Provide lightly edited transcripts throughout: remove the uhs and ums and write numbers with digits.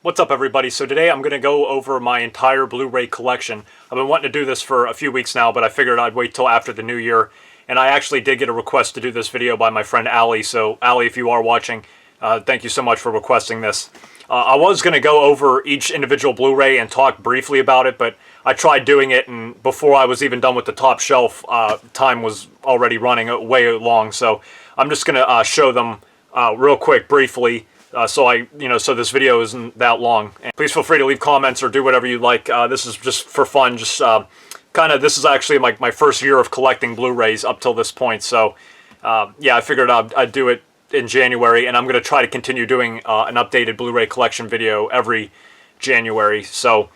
What's up, everybody? So today I'm going to go over my entire Blu-ray collection. I've been wanting to do this for a few weeks now, but I figured I'd wait till after the new year. And I actually did get a request to do this video by my friend Allie. So Allie, if you are watching, thank you so much for requesting this. I was going to go over each individual Blu-ray and talk briefly about it, but I tried doing it, and before I was even done with the top shelf, time was already running way long. So I'm just going to show them real quick, briefly. So this video isn't that long. And please feel free to leave comments or do whatever you like. This is just for fun. Just this is actually my first year of collecting Blu-rays up till this point. So yeah, I figured I'd do it in January, and I'm going to try to continue doing an updated Blu-ray collection video every January. So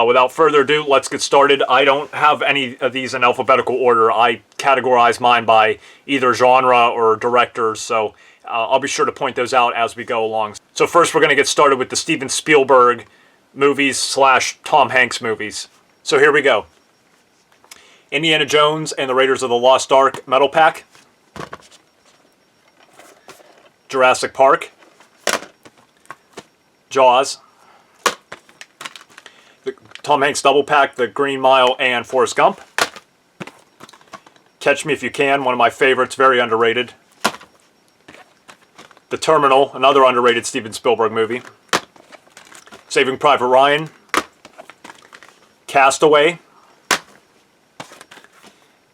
without further ado, let's get started. I don't have any of these in alphabetical order. I categorize mine by either genre or directors. So I'll be sure to point those out as we go along. So first we're going to get started with the Steven Spielberg movies / Tom Hanks movies. So here we go. Indiana Jones and the Raiders of the Lost Ark Metal Pack. Jurassic Park. Jaws. The Tom Hanks double pack, The Green Mile and Forrest Gump. Catch Me If You Can, one of my favorites, very underrated. The Terminal, another underrated Steven Spielberg movie. Saving Private Ryan. Castaway.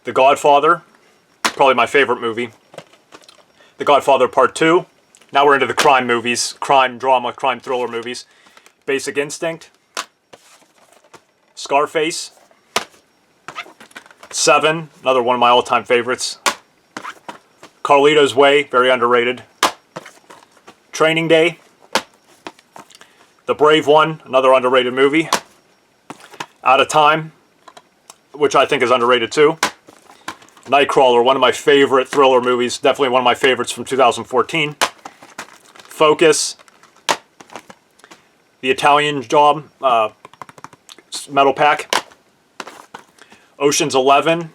The Godfather, probably my favorite movie. The Godfather Part 2. Now we're into the crime movies, crime drama, crime thriller movies. Basic Instinct. Scarface. Seven, another one of my all-time favorites. Carlito's Way, very underrated. Training Day. The Brave One, another underrated movie. Out of Time, which I think is underrated too. Nightcrawler, one of my favorite thriller movies, definitely one of my favorites from 2014. Focus. The Italian Job, Metal Pack. Ocean's 11,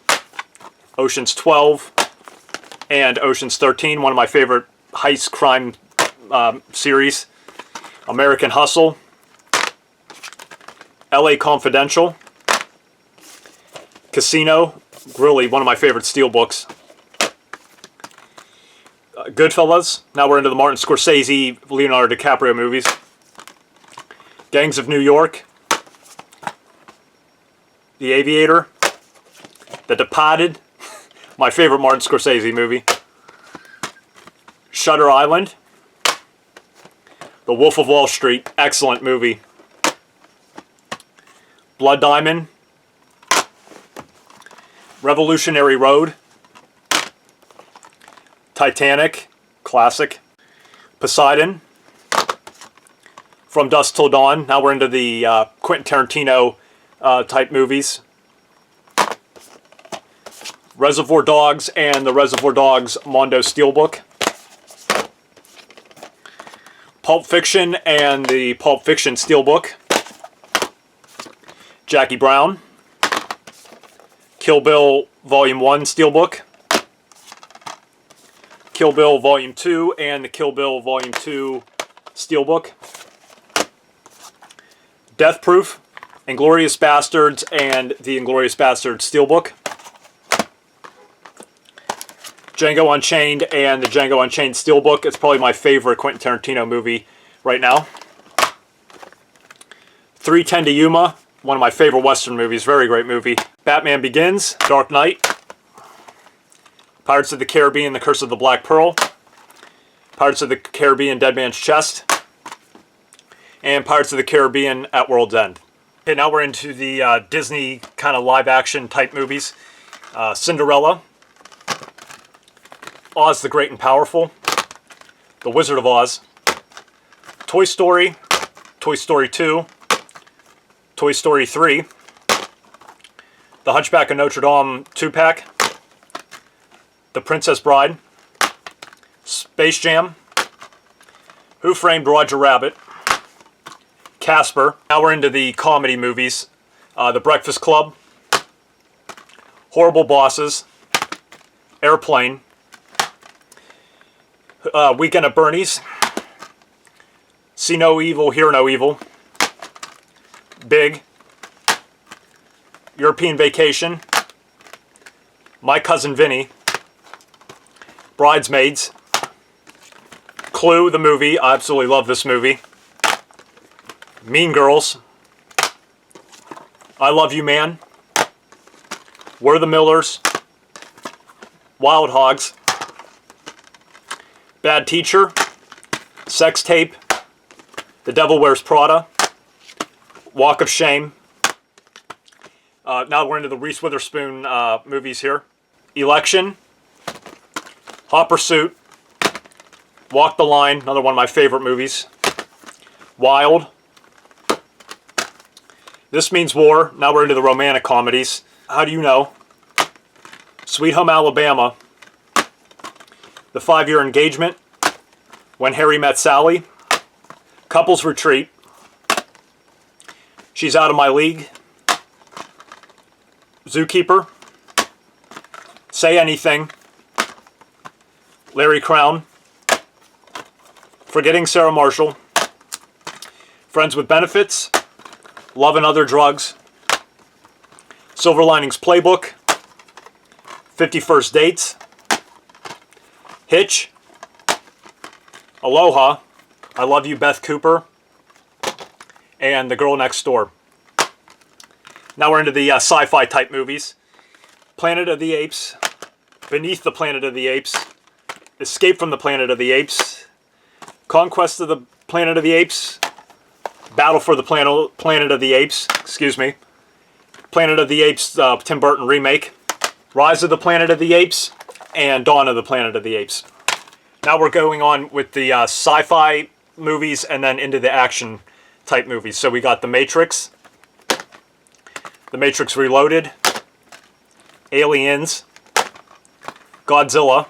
Ocean's 12, and Ocean's 13, one of my favorite heist crime series. American Hustle. LA Confidential. Casino, really one of my favorite steelbooks. Goodfellas, now we're into the Martin Scorsese, Leonardo DiCaprio movies. Gangs of New York. The Aviator. The Departed, my favorite Martin Scorsese movie. Shutter Island. The Wolf of Wall Street, excellent movie. Blood Diamond. Revolutionary Road. Titanic, classic. Poseidon. From Dusk Till Dawn. Now we're into the Quentin Tarantino type movies. Reservoir Dogs and the Reservoir Dogs Mondo Steelbook. Pulp Fiction and the Pulp Fiction Steelbook. Jackie Brown. Kill Bill Volume 1 Steelbook. Kill Bill Volume 2 and the Kill Bill Volume 2 Steelbook. Death Proof, Inglourious Bastards and the Inglourious Bastards Steelbook. Django Unchained and the Django Unchained Steelbook. It's probably my favorite Quentin Tarantino movie right now. 3:10 to Yuma, one of my favorite Western movies. Very great movie. Batman Begins, Dark Knight. Pirates of the Caribbean, The Curse of the Black Pearl. Pirates of the Caribbean, Dead Man's Chest. And Pirates of the Caribbean, At World's End. Okay, now we're into the Disney kind of live-action type movies. Cinderella. Oz the Great and Powerful. The Wizard of Oz. Toy Story. Toy Story 2. Toy Story 3. The Hunchback of Notre Dame 2-pack. The Princess Bride. Space Jam. Who Framed Roger Rabbit. Casper. Now we're into the comedy movies. The Breakfast Club. Horrible Bosses. Airplane. Weekend at Bernie's. See No Evil, Hear No Evil, Big, European Vacation, My Cousin Vinny, Bridesmaids, Clue, the movie. I absolutely love this movie. Mean Girls, I Love You Man, We're the Millers, Wild Hogs, Bad Teacher, Sex Tape, The Devil Wears Prada, Walk of Shame. Now we're into the Reese Witherspoon movies here. Election, Hot Pursuit, Walk the Line, another one of my favorite movies. Wild, This Means War. Now we're into the romantic comedies. How Do You Know? Sweet Home Alabama, The 5-Year Engagement, When Harry Met Sally, Couples Retreat, She's Out of My League, Zookeeper, Say Anything, Larry Crown, Forgetting Sarah Marshall, Friends with Benefits, Love and Other Drugs, Silver Linings Playbook, 50 First Dates, Hitch, Aloha, I Love You, Beth Cooper, and The Girl Next Door. Now we're into the sci-fi type movies. Planet of the Apes, Beneath the Planet of the Apes, Escape from the Planet of the Apes, Conquest of the Planet of the Apes, Battle for the Planet of the Apes, excuse me, Planet of the Apes Tim Burton remake, Rise of the Planet of the Apes, and Dawn of the Planet of the Apes. Now we're going on with the sci-fi movies and then into the action type movies. So we got The Matrix Reloaded, Aliens, Godzilla,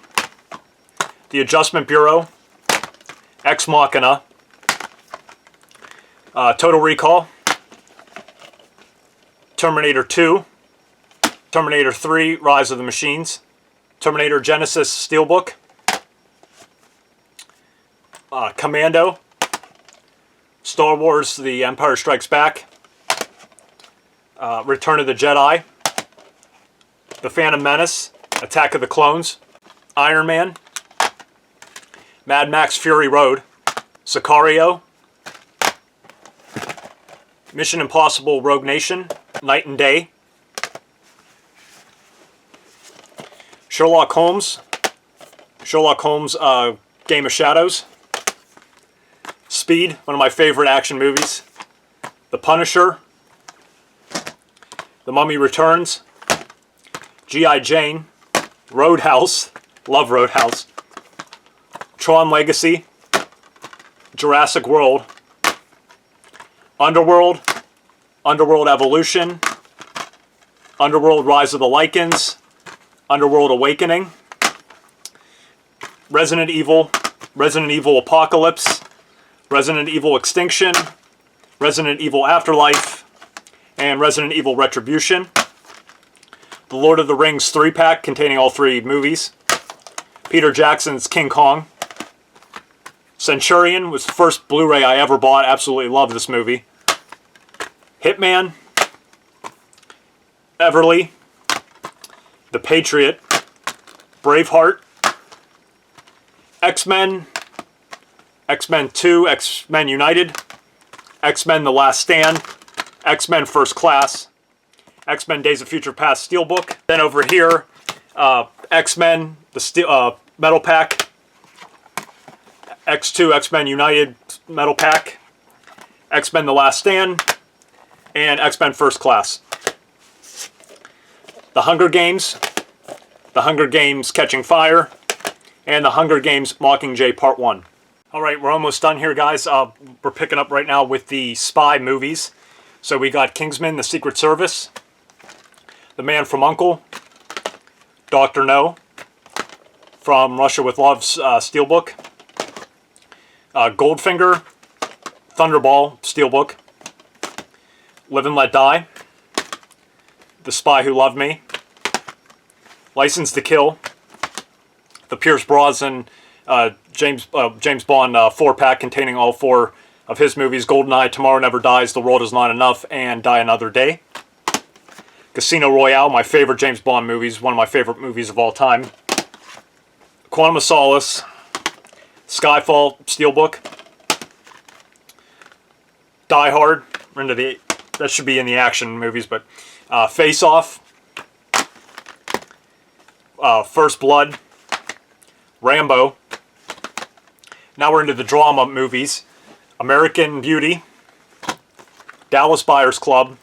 The Adjustment Bureau, Ex Machina, Total Recall, Terminator 2, Terminator 3, Rise of the Machines, Terminator Genesis Steelbook, Commando, Star Wars The Empire Strikes Back, Return of the Jedi, The Phantom Menace, Attack of the Clones, Iron Man, Mad Max Fury Road, Sicario, Mission Impossible Rogue Nation, Night and Day, Sherlock Holmes, Game of Shadows, Speed, one of my favorite action movies, The Punisher, The Mummy Returns, G.I. Jane, Roadhouse, love Roadhouse, Tron Legacy, Jurassic World, Underworld, Underworld Evolution, Underworld Rise of the Lycans, Underworld Awakening, Resident Evil Apocalypse, Resident Evil Extinction, Resident Evil Afterlife, and Resident Evil Retribution. The Lord of the Rings 3-pack containing all 3 movies. Peter Jackson's King Kong. Centurion was the first Blu-ray I ever bought. Absolutely love this movie. Hitman, Everly, The Patriot, Braveheart, X-Men, X-Men 2, X-Men United, X-Men The Last Stand, X-Men First Class, X-Men Days of Future Past Steelbook. Then over here, X-Men, the Metal Pack, X2, X-Men United Metal Pack, X-Men The Last Stand, and X-Men First Class. The Hunger Games Catching Fire, and The Hunger Games Mockingjay Part 1. Alright, we're almost done here, guys. We're picking up right now with the spy movies. So we got Kingsman, The Secret Service, The Man from U.N.C.L.E., Dr. No, From Russia with Love's Steelbook, Goldfinger, Thunderball Steelbook, Live and Let Die, The Spy Who Loved Me, License to Kill, the Pierce Brosnan James Bond 4-pack containing all 4 of his movies: GoldenEye, Tomorrow Never Dies, The World Is Not Enough, and Die Another Day. Casino Royale, my favorite James Bond movies, one of my favorite movies of all time. Quantum of Solace, Skyfall, Steelbook, Die Hard, that should be in the action movies, but Face Off, First Blood, Rambo. Now we're into the drama movies: American Beauty, Dallas Buyers Club,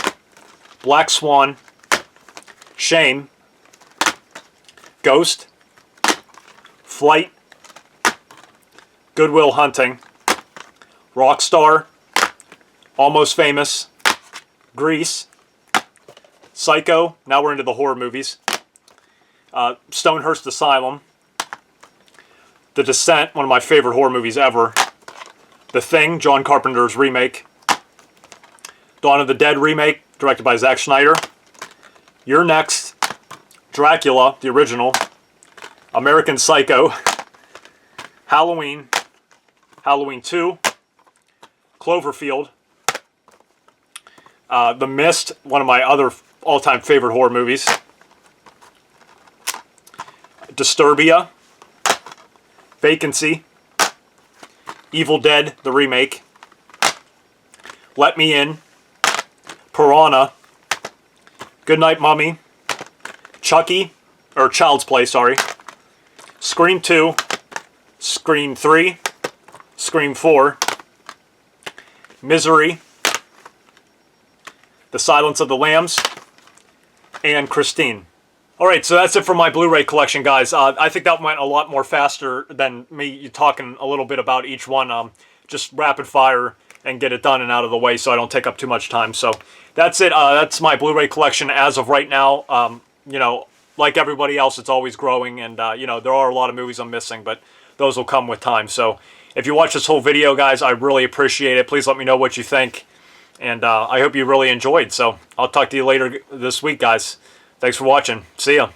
Black Swan, Shame, Ghost, Flight, Good Will Hunting, Rockstar, Almost Famous, Grease, Psycho. Now we're into the horror movies. Stonehurst Asylum, The Descent, one of my favorite horror movies ever. The Thing, John Carpenter's remake. Dawn of the Dead remake, directed by Zack Snyder. You're Next, Dracula, the original. American Psycho, Halloween, Halloween 2, Cloverfield, The Mist, one of my other all-time favorite horror movies. Disturbia, Vacancy, Evil Dead, the remake, Let Me In, Piranha, Goodnight Mummy, Chucky, or Child's Play, sorry, Scream 2, Scream 3, Scream 4, Misery, The Silence of the Lambs, and Christine. Alright, so that's it for my Blu-ray collection, guys. I think that went a lot more faster than me talking a little bit about each one. Just rapid fire and get it done and out of the way so I don't take up too much time. So that's it. That's my Blu-ray collection as of right now. You know, like everybody else, it's always growing, and you know, there are a lot of movies I'm missing, but those will come with time. So if you watch this whole video, guys, I really appreciate it. Please let me know what you think, and I hope you really enjoyed. So I'll talk to you later this week, guys. Thanks for watching. See ya.